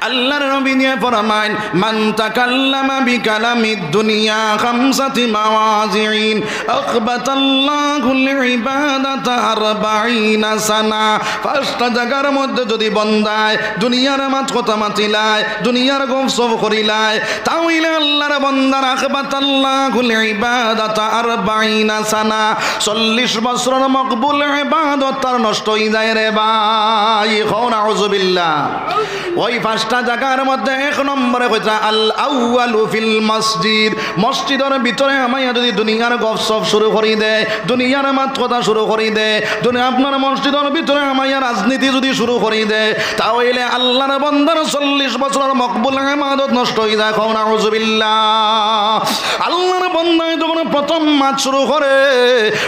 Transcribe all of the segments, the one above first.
আল্লাহর নবী নিয়ে ফরমান মান তাকাল্লামা বিকালামিদ দুনিয়া খামসাতি মাওয়াজিন আখবাতাল্লাহুল ইবাদাতা 40 সানা। পাঁচটা জায়গার মধ্যে যদি বন্দায় দুনিয়ার মাত কথা মাতিলায়, দুনিয়ার গফসব করিলায়, তাহলে আল্লাহর বান্দার আখবাতাল্লাহুল ইবাদাতা 40 সানা, 40 বছরের মকবুল ইবাদত তার নষ্ট হয়ে যায় রে ভাই। কোন আউযুবিল্লাহ। ওই পাঁচটা জায়গার মধ্যে এক নম্বরে কইতা আল আউয়ালু ফিল মসজিদ, মসজিদের ভিতরে আমায় যদি দুনিয়ার গপসপ শুরু করি দে, দুনিয়ার মাত কথা শুরু করি দে, দুনিয়া আপনার মসজিদের ভিতরে আমায় রাজনীতি যদি শুরু করি দে, তাহলে আল্লাহর বান্দার 40 বছরের মকবুল ইবাদত নষ্ট হয়ে যায়। কোন আউযুবিল্লাহ। আল্লাহর বান্দা যখন প্রথম মাত শুরু করে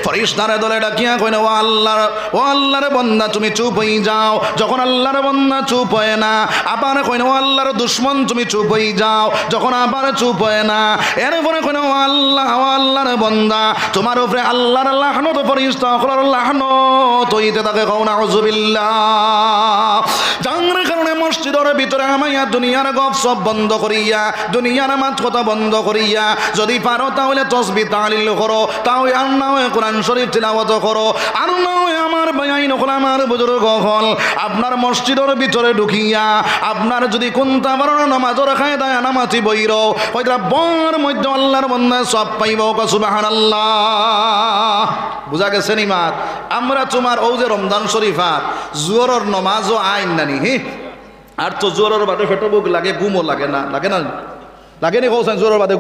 ফেরেশতারা দলে ডাকিয়া কইনা ও আল্লাহর বান্দা তুমি চুপ হয়ে যাও। যখন আল্লাহর বান্দা চুপ হয় না, আবার কইনা ও আল্লাহর দুশমন তুমি চুপ হয়ে যাও। যখন আবার চুপ হয় না, এরপরে কইনা ও আল্লাহর বান্দা তোমার উপরে আল্লাহর লাহনত ফেরেশতার লাহনত হইতে থাকে। কোন আউযুবিল্লাহ। যার কারণে মসজিদের ভিতরে আমায়া দুনিয়ার গপসপ বন্ধ করিয়া, দুনিয়ার মাত কথা বন্ধ করিয়া যদি পারো তাহলে তাসবিহ তাহলিল করো, তাও আর না হয় কোরআন শরীফ তিলাওয়াত করো, আর না হয় আমার ভাই নকল আমার বুজুর্গ হল আপনার মসজিদের ভিতরে ঢুকিয়া আপনার যদি কোনটা বড় নামাজের কায়দায় নামাজি বইর ওইটা বর মধ্যে আল্লাহর বান্দা সব পাইব। সুবহানাল্লাহ। বুঝা গেছে নি মাত? আমরা তোমার ও যে রমজান শরীফার জোহরের নামাজও আইন নানি হি, আর তো জোহরের বাদে ফেটো বুক লাগে, ঘুমও লাগে না, লাগে না, লাগে নি কৌছেন জোহরের বাদে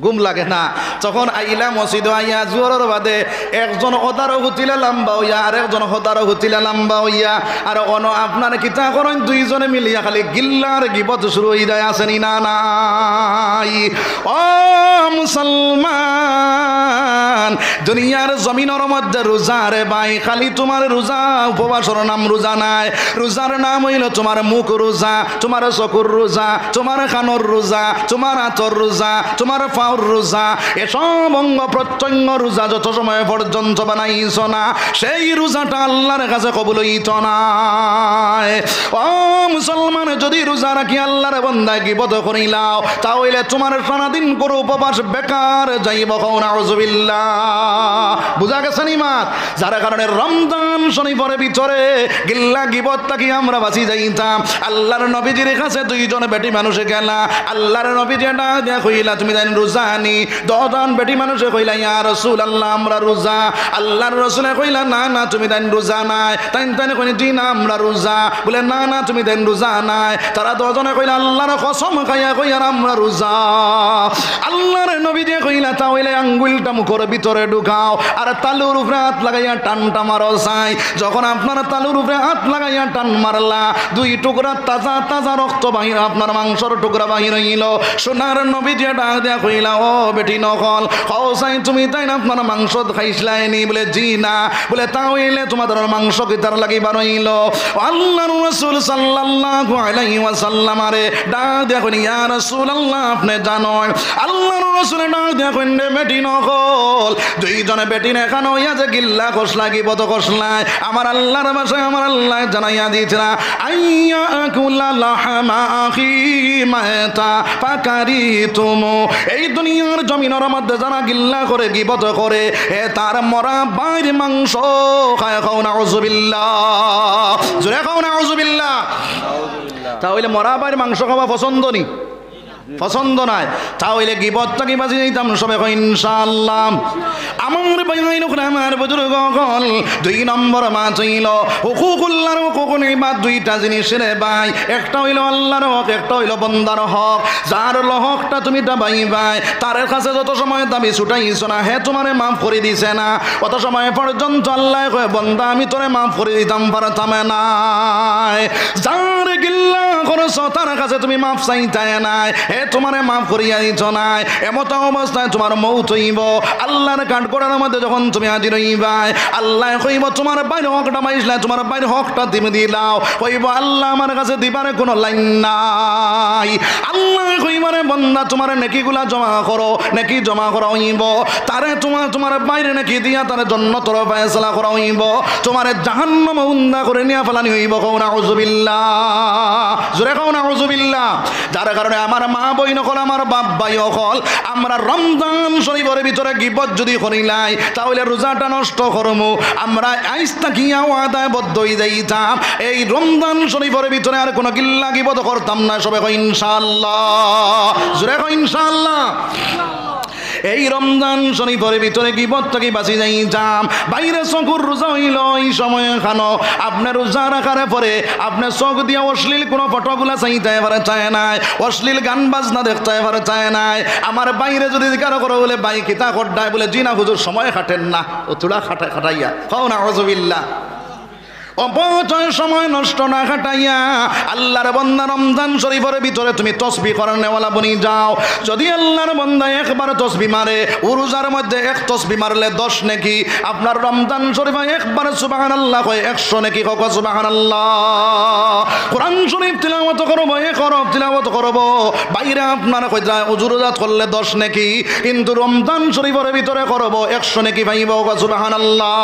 ঘুম লাগে না। তখন আইলা মসজিদ আইয়া জোহরের বাদে একজন হদারও হুতিলে লম্বা হইয়া আর একজন হদারও হুতিলে লম্বা হইয়া আর আপনার কিতা করেন দুইজনে মিলিয়া খালি গিল্লার গিবত শুরু হয়ে যায়। আসেনি না নাই? ও মুসলমান, দুনিয়ার জমিনের মধ্যে রোজা রে ভাই, খালি তোমার রোজা উপবাসের নাম রোজা নাই। রোজার নাম হইল তোমার মুখ রোজা, তোমার চকুর রোজা, তোমার কানের রোজা, তোমার হাতের রোজা, তোমার রোজা। এসব অঙ্গ প্রত্যঙ্গ রোজা যত সময় পর্যন্ত বানাইছ না, সেই রোজাটা আল্লাহর কাছে কবুল হইত না। ও মুসলমান, যদি রোজা রাখি আল্লাহর বান্দা গীবত করিলাও, তাহলে তোমার সারাদিন করে উপবাস বেকার যাইব। কোন আউযুবিল্লাহ। বুঝা গেছে নি মাত? যার কারণে রমজান শরীফের ভিতরে গিল্লা গীবত থাকি আমরা বাঁচি যাইতাম। আল্লাহর নবীজির কাছে দুইজন বেটি মানুষে গেলা, আল্লাহর নবীজি ডাক কইলা তুমি জানি রোজা নি? 10 জন বেটি মানুষে কইলা ইয়া রাসূলুল্লাহ আমরা রোজা। আল্লাহর রাসূলে কইলা না না তুমি দেন রোজা নাই। তাই কইনি জি না আমরা রোজা। বলে না না তুমি দেন রোজা নাই। তারা 10 জনে কইলা আল্লাহর কসম খাইয়া কইয়া আমরা রোজা। আল্লাহর নবী দিয়ে কইলা তাহলে আঙ্গুলটা মুখের ভিতরে ঢুকাও আর তালুর উপরে হাত লাগাইয়া টানটা মারো চাই। যখন আপনার তালুর উপরে হাত লাগাইয়া টান মারলা, 2 টুকরা তাজা তাজা রক্ত বাহির, আপনার মাংসর টুকরা বাহির হইল। সোনার নবী দিয়ে ডাক দেয়া কইলা ও বেটি নকল খাই তুমি তাই না আপনার মাংস খাইছিলাইনি? বলে জি না। বলে তাহলে তোমাদের মাংস কি তার লাগি বারইল? আল্লাহর রাসূল সাল্লাল্লাহু আলাইহি ওয়াসাল্লাম আরে ডাক দেয়া কইনি ইয়া রাসূলুল্লাহ আপনি জানেন। আল্লাহর রাসূল ডাক দেয়া কইনে বেটি নকল 2 জনে বেটি না এখানে হইয়া যে গিল্লা কষলা কি বত কষলায় আমার আল্লাহর ভাষায় আমার আল্লাহ জানাইয়া দিয়েছিলা আইয়া কুল্লা লাহমা আখি মাতা ফাকারিতুম। এই দুনিয়ার জমিনের মধ্যে যারা গিল্লা করে গীবত করে এ তার মরা বাইর মাংস খায়। খাও নাউযুবিল্লাহ, জোরে খাও নাউযুবিল্লাহ। তাহলে মরা বাইর মাংস খাওয়া পছন্দ নি? পছন্দ নাই। তাহলে গীবতটাকে বাঁচি যাইতাম সবে ইনশাআল্লাহ। আমার ভাই আমার বুজুর্গ হল 2 নম্বর মাছ হইল হুকুকুল্লাহর হুকুকুল ইবাদ। 2টা জিনিস রে ভাই, একটা হইল আল্লাহর হক, একটা হইল বান্দার হক। যার হকটা তুমি দাবাই ভাই, তার কাছে যত সময় দাবি ছুটাইছ না হে তোমারে মাফ করে দিছে না, অত সময় পর্যন্ত আল্লাহ কয় বান্দা আমি তোরে মাফ করে দিতাম পারতাম না। যার গিল্লা করছ তার কাছে তুমি মাফ চাইতে নাই, হে তোমারে মাফ করিয়া দিছ নাই। এমত অবস্থায় তোমার মৌত হইব। আল্লাহর কাঠ করার মধ্যে যখন তুমি হাজির হইবাই, আল্লাহ কইব তোমার বাইরে হকটা মাইসলা, তোমার বাইরে হকটা তুমি দিলাও। কইব আল্লাহ আমার কাছে দিবারে কোনো লাইন নাই। আল্লাহ কইবারে বান্দা তোমার নেকিগুলা জমা করো, নেকি জমা করা হইব। তারে তোমার বাইরে নেকি দিয়া তার জান্নাতের ফয়সালা করা হইব। তোমারে জাহান্নামে উন্দা করে নিয়া ফেলানি হইব। কও নাউযুবিল্লাহ, জোরে কও নাউযুবিল্লাহ। যার কারণে আমার মা বইন হল, আমার বাপ ভাই হল, আমরা রমজান শরীফের ভিতরে গীবত যদি করিলাই তাহলে রোজাটা নষ্ট করমু। আমরা আইস তাকিয়া ওয়াদায় বদ্ধ হয়ে যাইতাম এই রমজান শরীফের ভিতরে আর কোনো গিল্লা গীবত করতাম না। সবে কই ইনশাআল্লাহ, জোরে কই ইনশাআল্লাহ। এই রমজান শরীফের ভিতরে গীবত থেকে বাঁচি যাইতাম। বাইরে চকুর রোজা হইল এই সময় খানো আপনার রোজা রাখার পরে আপনার চোখ দিয়ে অশ্লীল কোনো ফটোগুলা চাইতে পারে চায় নাই, অশ্লীল গান বাজনা দেখতে পারে চায় নাই। আমার বাইরে যদি কারো করো বলে বাই কিতা খড্ডায় বলে জিনা হুজুর সময় খাটেন না, ও তোলা খাটাইয়া খাও না আউযুবিল্লাহ। অপচয় সময় নষ্ট না খাটাইয়া আল্লাহর বান্দা রমজান শরীফের ভিতরে তুমি তসবিহ করানেওয়ালা বনি যাও। যদি আল্লাহর বান্দা একবার তসবিহ মারে, রোজার মধ্যে এক তসবিহ মারলে 10 নেকি, আপনার রমজান শরীফে একবার সুবহানাল্লাহ কয় 100 নেকি। কও সুবহানাল্লাহ। কোরআন শরীফ তিলাওয়াত করব, এক হরফ তিলাওয়াত করব, বাইরে আপনার কইরা উজুরজাত করলে 10 নেকি, কিন্তু রমজান শরীফের ভিতরে করব 100 নেকি পাইব। কও সুবহানাল্লাহ।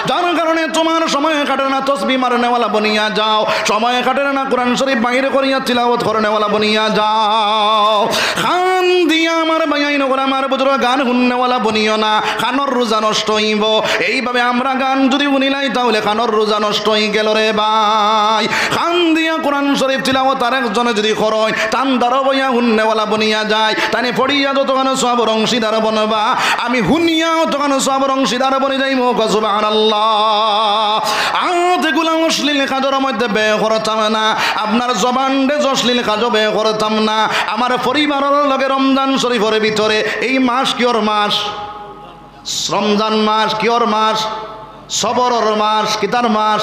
যার কারণে তোমার সময় কাটে না তসবিহ মারনেওয়ালা বনিয়া যাও, সময় কাটে না কোরআন শরীফ বাইরে করিয়া তিলাওয়াত করনেওয়ালা বনিয়া যাও। খান দিয়া আমার বাইন করে আমার বুজুর্গ গান শুননেওয়ালা বনিও না, খানর রোজা নষ্ট হইব। এইভাবে আমরা গান যদি শুনিলাই তাহলে খানর রোজা নষ্ট হয়ে গেল রে ভাই। খান দিয়া কোরআন শরীফ তিলাওয়াত আরেকজনে যদি করয় টান দ্বারা বইয়া শুননেওয়ালা বনিয়া যায়, তানে পড়িয়া যতখানো সওয়াবের অংশীদার বনবা, আমি শুনিয়া ততখানো সওয়াবের অংশীদার বনি যাইব। সুবহানাল্লাহ। এগুলা অশ্লীল কাজের মধ্যে ব্যয় করতাম না, আপনার জবানডে অশ্লীল কাজও ব্যয় করতাম না। আমার পরিবারের লগে রমজান শরীফের ভিতরে এই মাস কিয়র মাস? রমজান মাস কিয়র মাস? সবরের মাস। কিতার মাস?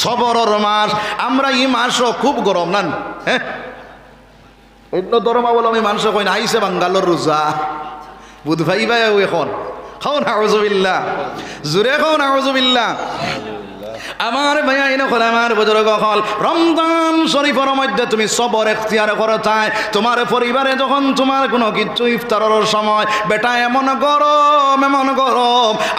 সবরের মাস। আমরা এই মাসও খুব গরম না, হ্যাঁ অন্য ধর্মাবলম্বী মানুষ কই না আইসে বাঙ্গালোর রোজা বুধ ভাই ভাই এখন খাও না আউযুবিল্লাহ, জোরে খাও না আউযুবিল্লাহ। আমার ভাইয়া এনকল আমার বুজুর্গ হল, রমজান শরীফের মধ্যে তুমি সবর এখতিয়ার করো। তাই তোমার পরিবারে যখন তোমার কোনো কিছু ইফতারের সময় বেটা এমন গরম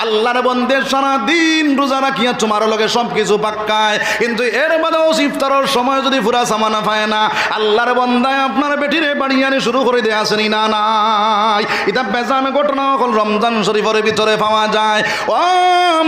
আল্লাহর বন্দে সারাদিন রোজা রাখিয়া তোমার লগে সব কিছু পাক্কায়, কিন্তু এর বাদেও ইফতারের সময় যদি পুরা সামানা পায় না, আল্লাহর বন্দায় আপনার বেটিরে বাড়িয়ে আনি শুরু করে দিয়ে আসেনি না নাই। এটা বেজামে ঘটনা হল রমজান শরীফের ভিতরে পাওয়া যায়। ও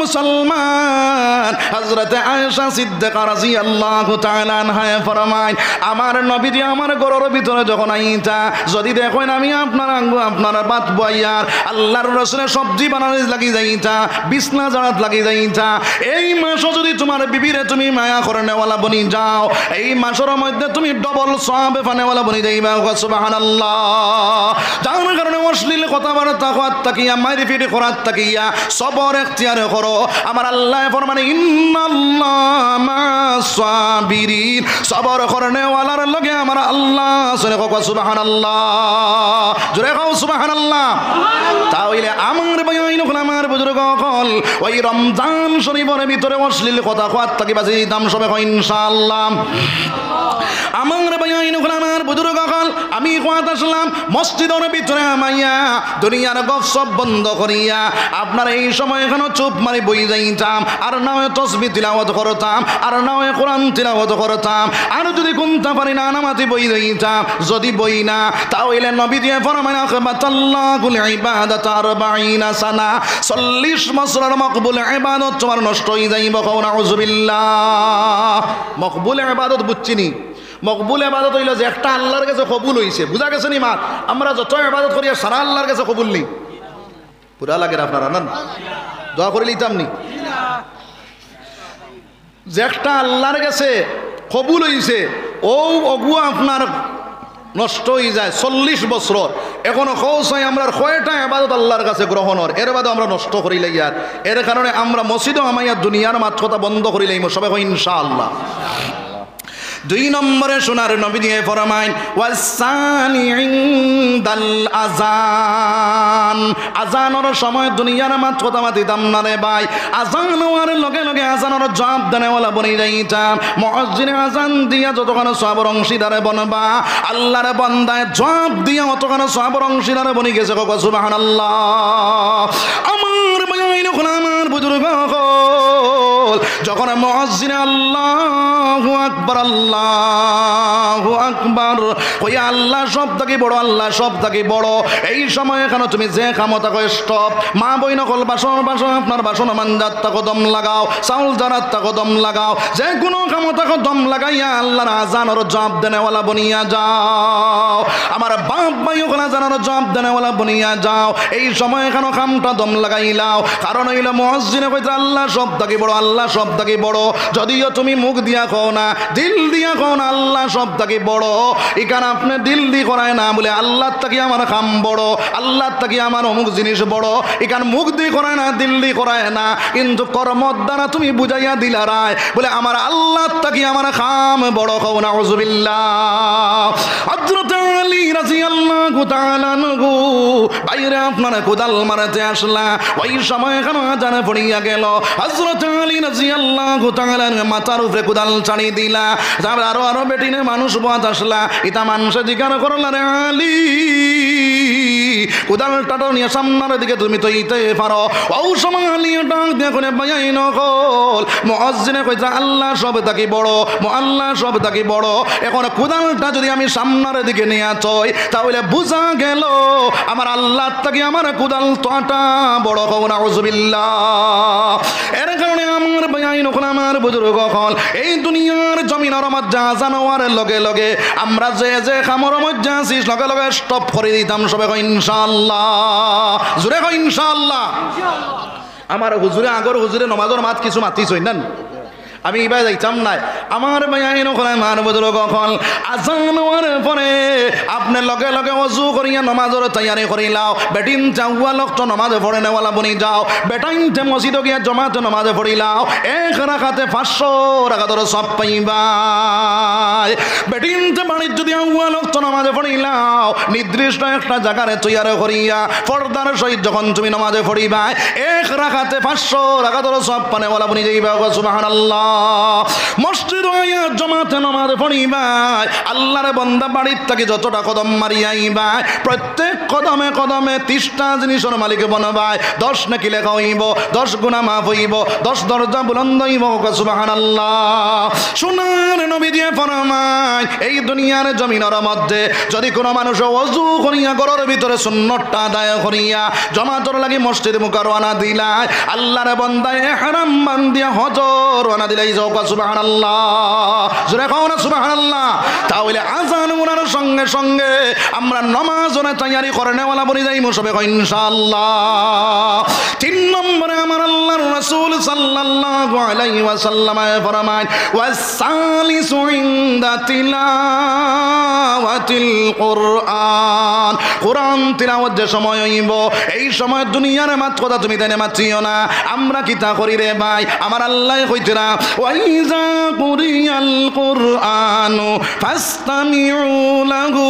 মুসলমান, হযরত আয়েশা সিদ্দিকা রাদিয়াল্লাহু তাআলা আনহা ফরমায়, আমার নবীজি আমার ঘরের ভিতরে যখন আইতা যদি দেখেন আমি আপনার বাত বইয়ার আল্লাহর রাসূলের সবজি বানাতে লাগি যাইতা, বিছনা জাড়াত লাগি যাইতা, এই মাসও যদি তোমার বিবিরে তুমি মায়া করে নেওয়ালা বনি যাও, এই মাসের মধ্যে তুমি ডবল সওয়াব পানেওয়ালা বনি যাইবা। সুবহানাল্লাহ। যার কারণে অশ্লীল কথাবার্তা করার তাকিয়া মারি ফিরে করার তাকিয়া সবর এখতিয়ার করো। আমার আল্লাহ ফরমানে ইন্নাল্লাহ মা'আস সাবিরিন, সবর করনেওয়ালার লগে আমার আল্লাহ আছে। সুবহানাল্লাহ, জোরে কও সুবহানাল্লাহ। তাহলে আমার বাইন হল, আমার বুজুর্গ হল, ওই রমজান শরীফের ভিতরে অশ্লীল কথা কওয়ার থেকে বাঁচি দিতাম। সবে কই ইনশাআল্লাহ। আমার বাইন হল, আমার বুজুর্গ হল, আমি কোয়াত আসলাম মসজিদের ভিতরে আমাইয়া দুনিয়ার গপসপ বন্ধ করিয়া আপনার এই সময় এখানে চুপ মারি বই যাইতাম, আর না হয় তসবিহ তিলাওয়াত করতাম, আর না হয় কোরআন তিলাওয়াত করতাম, আর যদি কোনটা পারি না নামাজি বই যাইতাম। যদি বই না তাহলে নবী দিয়ে ফরমান আখবাতাল্লাহুল ইবাদাত 40 সানা, 40 বছরের মকবুল ইবাদত তোমার নষ্ট হয়ে যাইব। কও নাউযুবিল্লাহ। মকবুল ইবাদত বুঝছিনি? মকবুল ইবাদত হইল যে একটা আল্লাহর কাছে কবুল হইছে, বুঝা গেছে নি মা? আমরা যত ইবাদত করি সারা আল্লাহর কাছে কবুল নি, পুরা লাগে আপনারা না দোয়া করে লিতাম নি, যে একটা আল্লাহর কাছে কবুল হইছে ও অগুয়া আপনার নষ্ট হয়ে যায় 40 বছর। এখনো কৌশাই আমরা কয়টা ইবাদত আল্লাহর কাছে গ্রহণর, এর বাদে আমরা নষ্ট করি লাইয়ার। এর কারণে আমরা মসজিদও আমাইয়া দুনিয়ার মাত্রতা বন্ধ করি লাইম। সবাই কই ইনশাআল্লাহ। 2 নম্বরে সোনার নবী দিয়ে ফরমাইন ওয়াসানি ইনদাল আযান, আযানের সময় দুনিয়ার মাত্রতা দিতাম না রে ভাই। আযান হওয়ার লগে লগে আযানের জবাব দেনেওয়ালা বনি যাইতাম। মুয়াজ্জিনে আযান দিয়া যতখানি সওয়াবের অংশীদারে বনবা, আল্লাহর বান্দায় জবাব দিয়া অতখানি সওয়াবের অংশীদারে বনি গেছে। কও সুবহানাল্লাহ। আমার বাইন হল, আমার বুজুর্গ হল, যখন মুয়াজ্জিনে আল্লাহু আকবার আল্লাহু আল্লাহু আকবার, ওই আল্লাহ সব থেকে বড়, আল্লাহ সব থেকে বড়। এই সময় এখানে তুমি যে ক্ষমতা কয় স্টপ, মা বই নকল বাসন বাসন আপনার বাসন মানজাত তাকে দম লাগাও, চাউল জারাত তাকে দম লাগাও, যে কোনো ক্ষমতাকে দম লাগাইয়া আল্লাহর আজানের জবাব দেনেওয়ালা বনিয়া যাও। আমার বাপ ভাই ওখানে আজানের জবাব দেনেওয়ালা বনিয়া যাও। এই সময় এখানে কামটা দম লাগাইলাও, কারণ হইল মুয়াজ্জিনে কইতে আল্লাহ সব থেকে বড়, আল্লাহ সব থেকে বড়। যদিও তুমি মুখ দিয়া কও না, দিল দিয়া কও না আল্লাহ সব থেকে বড়, এখানে আপনি দিল দি করায় না বলে আল্লাহ থেকে আমার কাম বড়, আল্লাহ থেকে আমার অমুক জিনিস বড়, এখানে মুখ দিয়ে করায় না, দিল দি করায় না, কিন্তু কর্মর দ্বারা তুমি বুঝাইয়া দিলা রায় বলে আমার আল্লাহ থেকে আমার কাম বড়। কও নাউযুবিল্লাহ। হযরত আলী রাদিয়াল্লাহু তাআলা আনহু বাইরে আপনার কোদাল মারতে আসলা, ওই সময় এখানে আজান পড়িয়া গেল। হযরত আলী রাদিয়াল্লাহু তাআলা মাথার উপরে কোদাল ছাড়ি দিলা, তারপর আরো বেটিনে মানুষ বাদ আসলা, ইতা মানুষ জিজ্ঞাসা করলা রে আলী কোদাল টাটো নিয়ে সামনের দিকে তুমি তো ইতে পারো। ও সময় আলী ডাক দিয়ে কোনে বায়াই নকল মুয়াজ্জিনে কইতা আল্লাহ সব থেকে বড়, আল্লাহ সব থেকে বড়। এখন কোদালটা যদি আমি সামনের দিকে নিয়ে চই তাহলে বুঝা গেল আমার আল্লাহ থেকে আমার কোদাল তোটা বড়। কও নাউযুবিল্লাহ। এর কারণে আমার বায়াই নকল আমার বুজুর্গ কল এই দুনিয়ার জমিনের মধ্যে আজান হওয়ার লগে লগে আমরা যে যে খামর মধ্যে আছি লগে লগে স্টপ করে দিতাম সবে কই ইনশাআল্লাহ, জোরে কই ইনশাআল্লাহ। আমার হুজুরে আগর হুজুরে নমাজর মাত কিছু মাতিছই না, আমি এবার যাইতাম নাই। আমার ভাইয়াই নকলে মার বদল কখন আজান হওয়ার পরে আপনি লগে লগে অজু করিয়া নমাজের তৈয়ারি করিলাও। বেটিন চাউয়া লক্ষ নমাজে পড়ে নেওয়ালা বনি যাও, বেটাইনতে মসজিদ গিয়া জমাতে নমাজে পড়িলাও, এক রাখাতে 500 রাখাতর সব পাইবাই। বেটিনতে বাড়ির যদি আউয়া লক্ষ নমাজে পড়িলাও, নির্দিষ্ট একটা জায়গারে তৈয়ারি করিয়া পর্দার সহিত যখন তুমি নমাজে পড়িবাই, এক রাখাতে 500 রাখাতর সব পানেওয়ালা বনি যাইবা। সুবহানাল্লাহ। মসজিদ জমাতে নামাজ পড়িবাই, আল্লাহর বান্দা বাড়ির থেকে যতটা কদম মারিয়াইবাই, প্রত্যেক কদমে কদমে 30টা জিনিসের মালিক বনবাই। 10 নাকি লেখা হইব, 10 গুনাহ মাফ হইব, 10 দরজা বুলন্দ হইব। সুবহানাল্লাহ। সোনার নবী দিয়ে ফরমায় এই দুনিয়ার জমিনের মধ্যে যদি কোনো মানুষ ওযু করিয়া ঘরের ভিতরে সুন্নতটা আদায় করিয়া জমাতের লাগি মসজিদে মুখে রওনা দিলায়, আল্লাহর বান্দা ইহরাম বান্ধিয়া হজ রওনা দিলাই যাও। সুবহানাল্লাহ। জোরে কও না সুবহানাল্লাহ। তাহলে আজান ওনার সঙ্গে সঙ্গে আমরা নামাজের তৈয়ারি করে নেওয়ালা বলি যাইমু সবে কই ইনশাআল্লাহ। 3 নম্বরে আমার আল্লাহর রাসূল সাল্লাল্লাহু আলাইহি ওয়াসাল্লাম ফরমায় ওয়াসালিসু ইনদা তিলাওয়াতিল কুরআন। কোরআন তিলাওয়াত যে সময় হইব এই সময় দুনিয়ার মাত কথা তুমি দেনে মাতিও না। আমরা কি তা করি রে ভাই? আমার আল্লাহ কইতরা ওয়াইজা কুরিয়াল কুরআনু ফাসতামিউ লাহু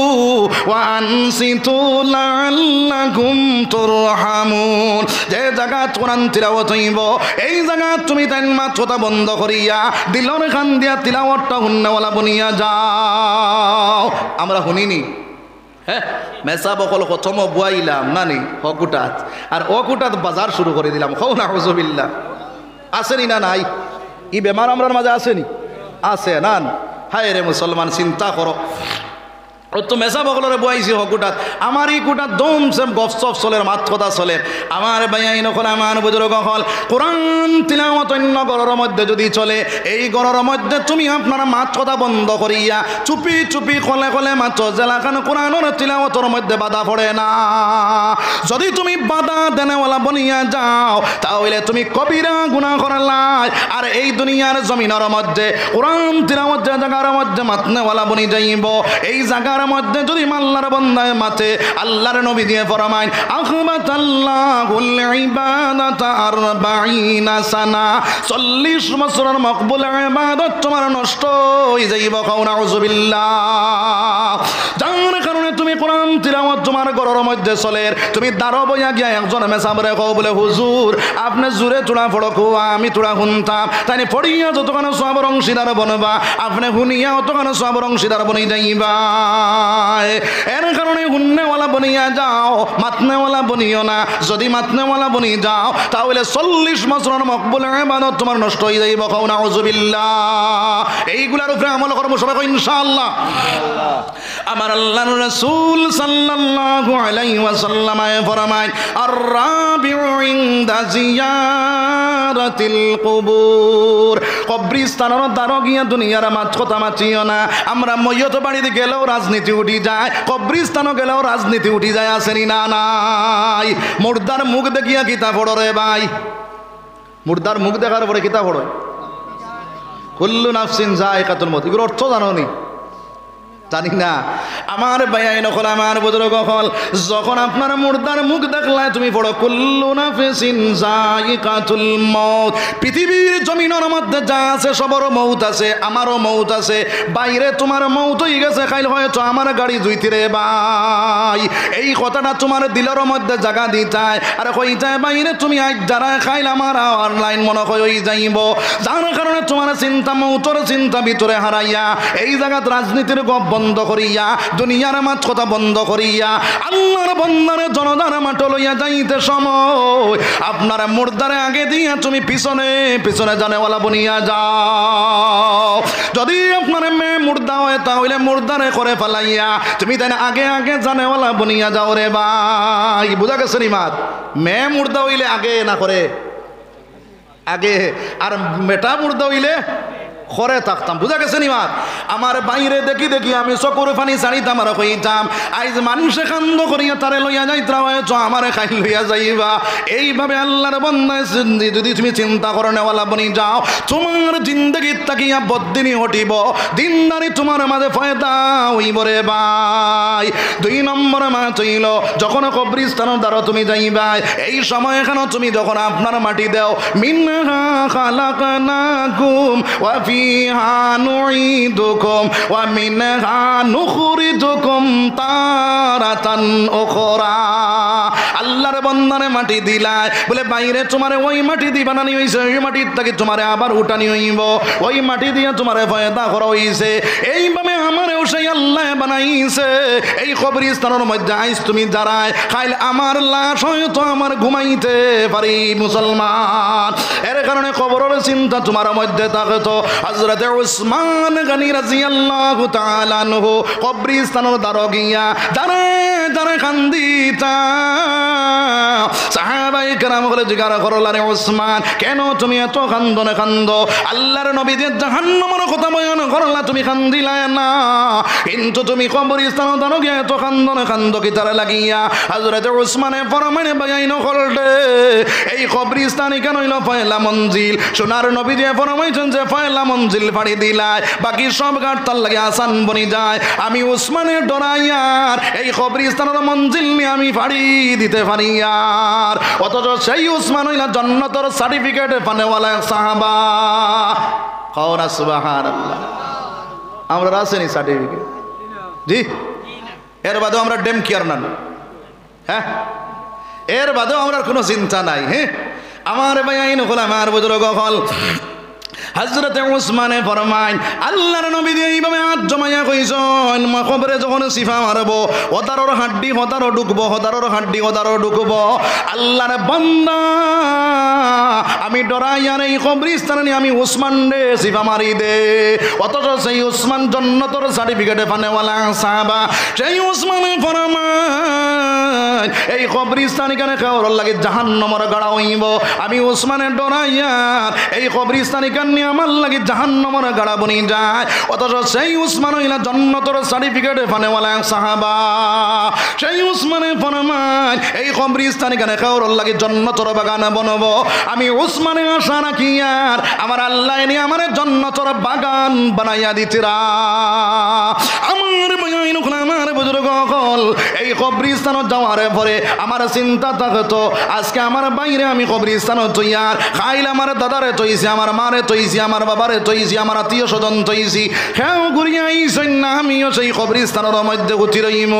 ওয়া আনসিতু লাআল্লাকুম তুরহামুন। যে জায়গা কোরআন তিলাওয়াত হইব এই জায়গা তুমি তাই মাত কথা বন্ধ করিয়া দিলর খান দিয়া তিলাওয়াতটা হুন্নাওয়ালা বনিয়া যাও। আমরা শুনিনি হ্যাঁ মেসা বকল প্রথম বুয়াইলাম নানি হকুটাত, আর অকুটাত বাজার শুরু করে দিলাম। কও নাউযুবিল্লাহ। আসেনি না নাই? ই বেমার আমরার মাঝে আসেনি? আছে না? হায় রে মুসলমান, চিন্তা করো। ও তো মেসা বকলরে বুয়াইছি হকুটাত, আমার ই কুটাত দম সেম গপসপ চলের মাত কথা চলে। আমার ভাইয়াই নকল আমার বুজুর্গ হল কোরআন তিলাওয়াত অন্য ঘরের মধ্যে যদি চলে, এই ঘরের মধ্যে তুমি আপনার মাত কথা বন্ধ করিয়া চুপি চুপি কলে কলে মাত জেলাখান কোরআনের তিলাওয়াতের মধ্যে বাধা পড়ে না। যদি তুমি বাধা দেনেওয়ালা বনিয়া যাও তাহলে তুমি কবিরা গুনাহ করলাই। আর এই দুনিয়ার জমিনের মধ্যে কোরআন তিলাওয়াত যে জায়গার মধ্যে মাতনেওয়ালা বনি যাইব, এই জায়গার মধ্যে যদি আল্লাহর বান্দায় মাতে, আল্লাহর নবী দিয়ে ফরমায় আখবাতাল্লাহুল ইবাদাতা 40 সানা, 40 বছরের মকবুল ইবাদত তোমার নষ্ট হয়ে যাইব। কও নাউযুবিল্লাহ। যার কারণে তুমি কোরআন তিলাওয়াত তোমার ঘরের মধ্যে চলে তুমি দাঁড়ো বইয়া গিয়া একজন মেসাবরে কও বলে হুজুর আপনি জোরে তোড়া পড়ো কো আমি তোড়া শুনতাম তাই পড়িয়া যতখানে সওয়াবের অংশীদার বনবা আপনি শুনিয়া অতখানে সওয়াবের অংশীদার বনি যাইবা এর কারণে হুন্নেওয়ালা বনিয়া যাও মাতনেওয়ালা বনিও না যদি মাতনেওয়ালা বনি যাও তাহলে 40 বছরের মকবুল ইবাদত তোমার নষ্ট হয়ে যাইব কও নাউযুবিল্লাহ এইগুলার উপরে আমল করব সবাই কই ইনশাআল্লাহ আমার আল্লাহর রাসূল সাল্লাল্লাহু আলাইহি ওয়াসাল্লাম ফরমায় আর-রাবিউ ইনদা জিয়ারাতিল কুবুর কবরস্থানের দ্বারা গিয়া দুনিয়ার মাছ কথা মাছিও না আমরা ময়ত বাড়িতে গেলেও রাজনীতি উঠি যায় কবরস্থানে গেলেও রাজনীতি উঠি যায় আসেনি না নাই মুর্দার মুখ দেখিয়া কিতা পড়ো রে ভাই মুর্দার মুখ দেখার পরে কিতা পড়ো কুল্লু নাফসিন যায়কাতুল মউত এগুলোর অর্থ জানো নি জানি না আমার ভাইয়াই নকল আমার বুজুর্গ হল যখন আপনার মুর্দার মুখ দেখলা তুমি পড়ো কুল্লু নাফসিন যায়কাতুল মউত পৃথিবীর জমিনের মধ্যে যা আছে সবার মউত আছে আমারও মউত আছে বাইরে তোমার মউত হয়ে গেছে খাইল হয়তো আমার গাড়ি জুইতি রে ভাই এই কথাটা তোমার দিলের মধ্যে জায়গা দিতায় আর কইতায় বাইরে তুমি আজ যারা খাইল আমার অনলাইন মনে হয়ে যাইব যার কারণে তোমার চিন্তা মউতর চিন্তা ভিতরে হারাইয়া এই জায়গাত রাজনীতির গপ বন্ধ করিয়া দুনিয়ার মাছ কথা বন্ধ করিয়া আল্লাহর বন্দারে জনতার মাঠ লইয়া যাইতে সময় আপনার মুর্দারে আগে দিয়া তুমি পিছনে পিছনে জানেওয়ালা বনিয়া যাও যদি আপনার মেয়ে মুর্দা হয় তাহলে মুর্দারে করে ফেলাইয়া তুমি তাই আগে আগে জানেওয়ালা বনিয়া যাও রে ভাই বুঝা গেছে নি মাত মেয়ে মুর্দা হইলে আগে না করে আগে আর মেটা মুর্দা হইলে করে থাকতাম বুঝা গেছে নি মাত আমার বাইরে দেখি দেখি আমি চকুর পানি ছাড়িতাম আর কইতাম আইজ মানুষে কান্দ করিয়া তারে লইয়া যাইত্রা হয়েছ আমারে খাই লইয়া যাইবা এইভাবে আল্লাহর বন্দায় যদি তুমি চিন্তা করে নেওয়ালা বনি যাও তোমার জিন্দগির তাকিয়া বদিনী হটিব দিনদারি তোমার মাঝে ফায়দা হইব রে ভাই 2 নম্বর মাছ হইল যখন কবরস্থানের দ্বারা তুমি যাইবা এই সময় এখানে তুমি যখন আপনার মাটি দাও মিনহা খালাকনাকুম ওয়া ফিহা নুঈদুকুম ওয়া মিনহা নুখরিজুকুম তারাতান উখরা আল্লাহর বন্দানে মাটি দিলায় বলে বাইরে তোমারে ওই মাটি দি বানানি হইছে ওই মাটির থেকে তোমারে আবার উঠানি হইব ওই মাটি দিয়ে তোমারে ফায়দা করা হইছে এইভাবে আমারেও সেই আল্লাহ বানাইছে এই কবরস্থানের মধ্যে আইস তুমি দাঁড়ায় খাইলে আমার লাশ হয়তো আমার ঘুমাইতে পারি মুসলমান এর কারণে কবরের চিন্তা তোমার মধ্যে থাকতো হযরত উসমান গনি রাদিয়াল্লাহু তাআলা আনহু কবরস্থানের দ্বারা গিয়া দাঁড়ায় কান্দিতা সাহাবায়ে কেরাম বলে জিজ্ঞাসা করল আরে উসমান কেন তুমি এত কান্দনে কান্দো আল্লাহর নবীদের জাহান্নামের কথা বয়ান করলা তুমি কান্দিলা না কিন্তু তুমি কবরস্থানে দ্বারা গিয়া এত কান্দনে কান্দো কি তার লাগিয়া হযরত উসমানে ফরমানে বয়ান করলে এই কবরস্থানে কেন হইল পয়লা মঞ্জিল সোনার নবী যে ফরমাইছেন যে পয়লা মঞ্জিল পাড়ি দিলায় বাকি সব ঘাট তার লাগে আসান বনি যায় আমি উসমানের ডরাইয়ার এই কবরস্থানের মঞ্জিল নিয়ে আমি পাড়ি দিতে পারি আর অথচ সেই উসমান হইলা জান্নাতের সার্টিফিকেট পানেওয়ালা সাহাবা কওনা সুবহানাল্লাহ আমরা আসেনি সার্টিফিকেট জি এর বাদেও আমরা ডেম কেয়ার না হ্যাঁ এর বাদেও আমরা কোনো চিন্তা নাই হ্যাঁ আমার ভাই আইন হল আমার বুজুর্গ হল হযরত উসমানে ফরমায় আল্লাহর নবী এইভাবে হাত জমাইয়া কইছেন কবরে যখন সিফা মারবো হতারর হাড্ডি হতারও ঢুকবো হতারর হাড্ডি হতারও ঢুকবো আল্লাহর বান্দা আমি ডরাইয়ার এই কবরস্থানে আমি উসমান রে সিফা মারি দে অথচ সেই উসমান জান্নাতের সার্টিফিকেটে পানেওয়ালা সাহাবা সেই উসমানে ফরমায় এই কবরস্থানে কেন কাউর লাগে জাহান্নামের গাড়া হইব আমি উসমানের ডরাইয়ার এই কবরস্থানে কেন আমার লাগে জাহান্নামের গাড়া বনি যায় অথচ সেই উসমান হইলা জান্নাতের সার্টিফিকেট পানেওয়ালা সাহাবা সেই উসমানে ফরমায় এই কবরস্থানে কেন কাউর লাগে জান্নাতের বাগান বনবো আমি উসমানে আশা রাখি আর আমার আল্লাহ নিয়ে আমার জান্নাতের বাগান বানাইয়া দিতিরা আমার বুজুর্গ হল এই কবরস্থানত যাওয়ার পরে আমার চিন্তা থাকতো আজকে আমার বাইরে আমি কবরস্থানত তৈয়ার খাইলে আমার দাদারে তৈছি, আমার মারে তৈছি, আমার বাবারে তৈছি, আমার আত্মীয় স্বজন তৈছি, হ্যাঁ ঘুরিয়ে আইসেন না আমিও সেই কবরস্থানের মধ্যে গুছি রইম।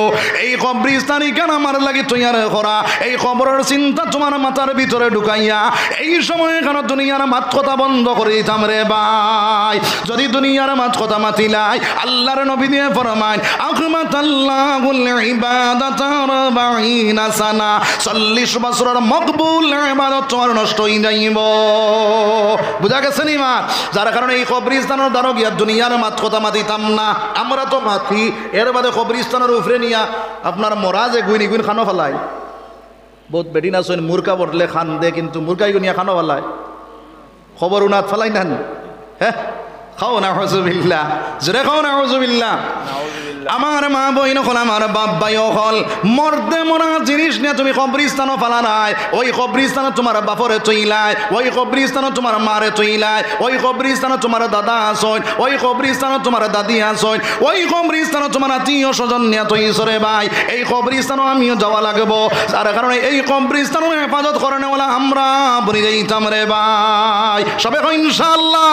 এই কবরস্থান কেন আমার লাগে তৈয়ার করা, এই খবরের চিন্তা তোমার মাথার ভিতরে ঢুকাইয়া এই সময় কেন দুনিয়ার মাত কথা বন্ধ করে দিতাম রে ভাই। যদি দুনিয়ার মাত কথা মাতিলাই আল্লাহর নবী দিয়ে ফরমায় আখমাতাল্লাহুল ইবাদাতার বাইনা সানা, 40 বছরের মকবুল ইবাদত তোমার নষ্ট হয়ে যাইব। বুঝা গেছে নি মা? যার কারণে এই কবরস্থানের দ্বারা গিয়া দুনিয়ার মাত কথা মাতিতাম না। আমরা তো মাতি এর বাদে কবরস্থানের উপরে নিয়া আপনার মরা যে গুইনি গুইন খানো ফেলায়, বহুত বেদিন আছেন মুরকা বটলে খান দে, কিন্তু মুরকাই গুনিয়া খানো ফেলায়, খবর উনাত ফেলাই নেন। হ্যাঁ খাও না হুজুবিল্লাহ, জোরে খাও না হুজুবিল্লাহ। আমার মা বইন হল, আমার বাপ ভাই হল, মর্দে মরা জিনিস নিয়ে তুমি কবরস্থানও ফালা নাই। ওই কবরস্থানে তোমার বাপরে তৈলায়, ওই কবরস্থানে তোমার মারে তৈলায়, ওই কবরস্থানে তোমার দাদা আসন, ওই কবরস্থানে তোমার দাদি আসন, ওই কবরস্থানে তোমার আত্মীয় স্বজন নিয়ে তৈসরে ভাই। এই কবরস্থানও আমিও যাওয়া লাগবো, যার কারণে এই কবরস্থানের হেফাজত করে নেওয়ালা আমরা বলে যাইতাম রে ভাই। সবে ইনশাআল্লাহ।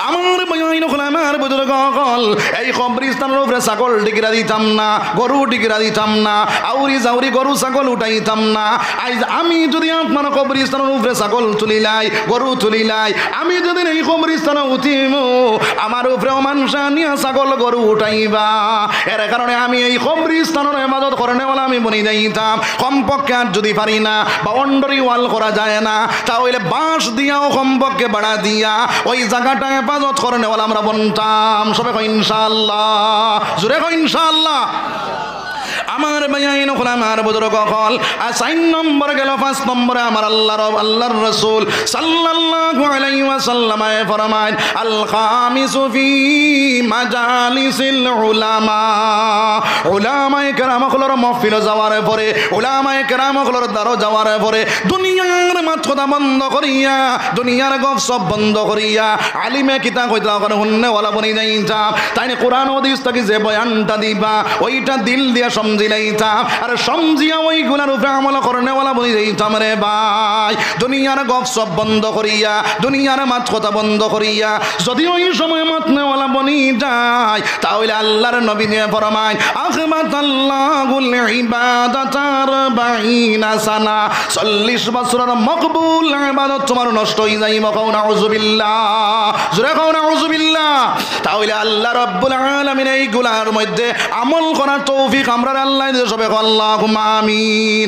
আমার বইন হল, আমার বুজুর্গ হল, এই কবরস্থানের উপরে ছাগল ডিগরা দিতাম না, গরু ডিগরা দিতাম না, আউরি জাউরি গরু ছাগল উঠাইতাম না। আজ আমি যদি আপনার কবরস্থানের উপরে ছাগল তুলিলাই, গরু তুলিলাই, আমি যদি এই কবরস্থানে উঠিম আমার উপরেও মানুষ নিয়ে ছাগল গরু উঠাইবা। এর কারণে আমি এই কবরস্থানের হেফাজত করে নেওয়ালা আমি বনি যাইতাম। কমপক্ষে আর যদি পারি না বাউন্ডারি ওয়াল করা যায় না, তাহলে বাঁশ দিয়াও কমপক্ষে বাড়া দিয়া ওই জায়গাটা হেফাজত করে নেওয়ালা আমরা বনতাম। সবে ইনশাআল্লাহ, জোরে কো ইনশাআল্লাহ। আমার ভাইয়াইন হল, আমার বুজুর্গ হল, 4 নম্বর গেল। 5 নম্বরে আমার আল্লাহর রাসূল সাল্লাল্লাহু আলাইহি ওয়াসাল্লাম ফরমায় আল খামিসু ফি মাজালিসিল উলামা। উলামায়ে কেরাম হলর মাহফিল যাওয়ার পরে, উলামায়ে কেরাম হলর দ্বারা যাওয়ার পরে দুনিয়ার মাত কথা বন্ধ করিয়া, দুনিয়ার গপসপ বন্ধ করিয়া আলিমে কিতাব কইতা করে হুন্নে ওয়ালা বনি যাইতা। তাই কোরআন হাদিস থেকে যে বয়ানটা দিবা ওইটা দিল দিয়া সমঝি লাইতাম, আর সমঝিয়া ওইগুলার উপরে আমল করনেওয়ালা বনি যাইতাম রে ভাই। দুনিয়ার গপসপ বন্ধ করিয়া, দুনিয়ার মাত কথা বন্ধ করিয়া যদি ওই সময় মাত নেওয়ালা বনি যায়, তাহলে আল্লাহর নবী নিয়ে ফরমায় আখমাতাল্লাহুল ইবাদাতার বাইনা সানা, 40 বছরের মকবুল ইবাদত তোমার নষ্ট হয়ে যাইব। কও নাউযুবিল্লাহ, জোরে কও নাউযুবিল্লাহ। তাহলে আল্লাহ রাব্বুল আলামিন এইগুলার মধ্যে আমল করার তৌফিক আমরা আল্লাহ দিতে, সবে আল্লাহুম্মা আমিন।